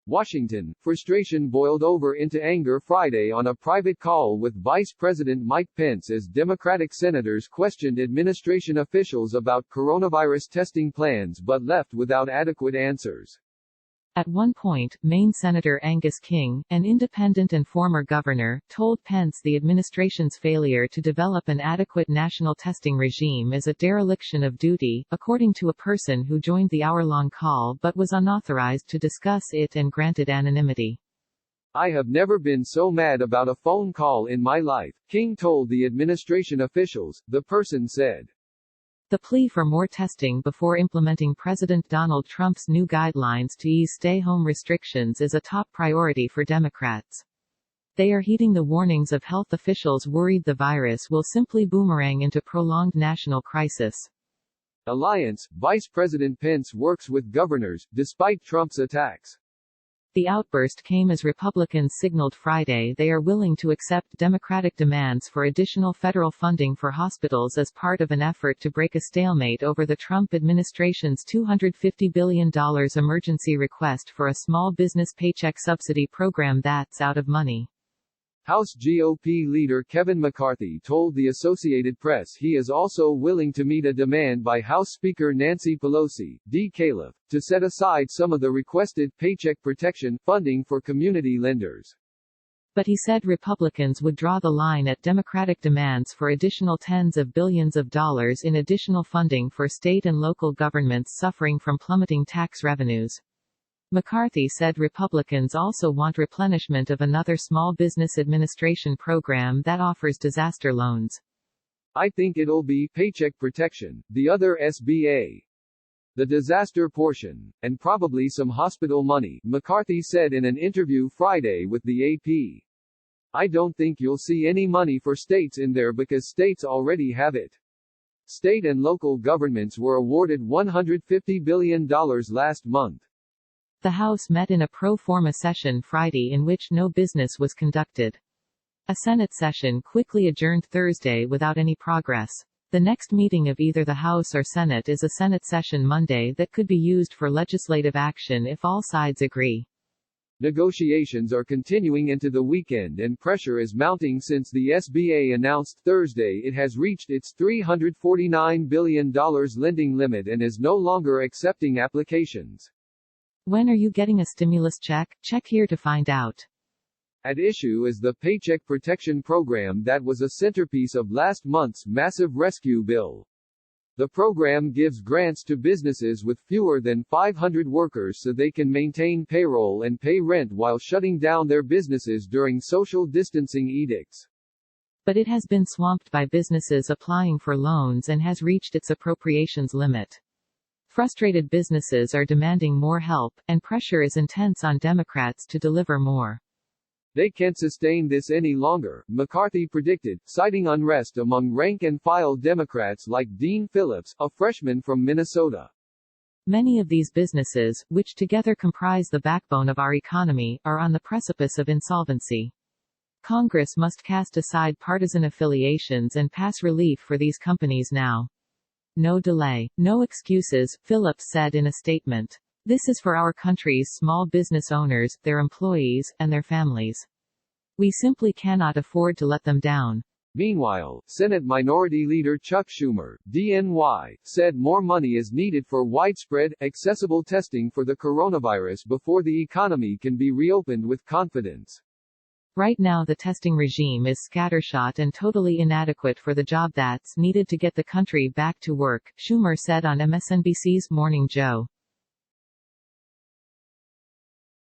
Washington. Frustration boiled over into anger Friday on a private call with Vice President Mike Pence as Democratic senators questioned administration officials about coronavirus testing plans but left without adequate answers. At one point, Maine Senator Angus King, an independent and former governor, told Pence the administration's failure to develop an adequate national testing regime is a dereliction of duty, according to a person who joined the hour-long call but was unauthorized to discuss it and granted anonymity. I have never been so mad about a phone call in my life, King told the administration officials, the person said. The plea for more testing before implementing President Donald Trump's new guidelines to ease stay-home restrictions is a top priority for Democrats. They are heeding the warnings of health officials worried the virus will simply boomerang into prolonged national crisis. Alliance, Vice President Pence works with governors, despite Trump's attacks. The outburst came as Republicans signaled Friday they are willing to accept Democratic demands for additional federal funding for hospitals as part of an effort to break a stalemate over the Trump administration's $250 billion emergency request for a small business paycheck subsidy program that's out of money. House GOP leader Kevin McCarthy told the Associated Press he is also willing to meet a demand by House Speaker Nancy Pelosi, D. Calif, to set aside some of the requested Paycheck Protection funding for community lenders. But he said Republicans would draw the line at Democratic demands for additional tens of billions of dollars in additional funding for state and local governments suffering from plummeting tax revenues. McCarthy said Republicans also want replenishment of another Small Business Administration program that offers disaster loans. I think it'll be Paycheck Protection, the other SBA. The disaster portion, and probably some hospital money, McCarthy said in an interview Friday with the AP. I don't think you'll see any money for states in there because states already have it. State and local governments were awarded $150 billion last month. The House met in a pro forma session Friday in which no business was conducted. A Senate session quickly adjourned Thursday without any progress. The next meeting of either the House or Senate is a Senate session Monday that could be used for legislative action if all sides agree. Negotiations are continuing into the weekend and pressure is mounting since the SBA announced Thursday it has reached its $349 billion lending limit and is no longer accepting applications. When are you getting a stimulus check? Check here to find out. At issue is the Paycheck Protection Program that was a centerpiece of last month's massive rescue bill. The program gives grants to businesses with fewer than 500 workers so they can maintain payroll and pay rent while shutting down their businesses during social distancing edicts. But it has been swamped by businesses applying for loans and has reached its appropriations limit. Frustrated businesses are demanding more help, and pressure is intense on Democrats to deliver more. They can't sustain this any longer, McCarthy predicted, citing unrest among rank-and-file Democrats like Dean Phillips, a freshman from Minnesota. Many of these businesses, which together comprise the backbone of our economy, are on the precipice of insolvency. Congress must cast aside partisan affiliations and pass relief for these companies now. No delay, no excuses, Phillips said in a statement. This is for our country's small business owners, their employees, and their families. We simply cannot afford to let them down. Meanwhile, Senate Minority Leader Chuck Schumer, DNY, said more money is needed for widespread, accessible testing for the coronavirus before the economy can be reopened with confidence. Right now the testing regime is scattershot and totally inadequate for the job that's needed to get the country back to work, Schumer said on MSNBC's Morning Joe.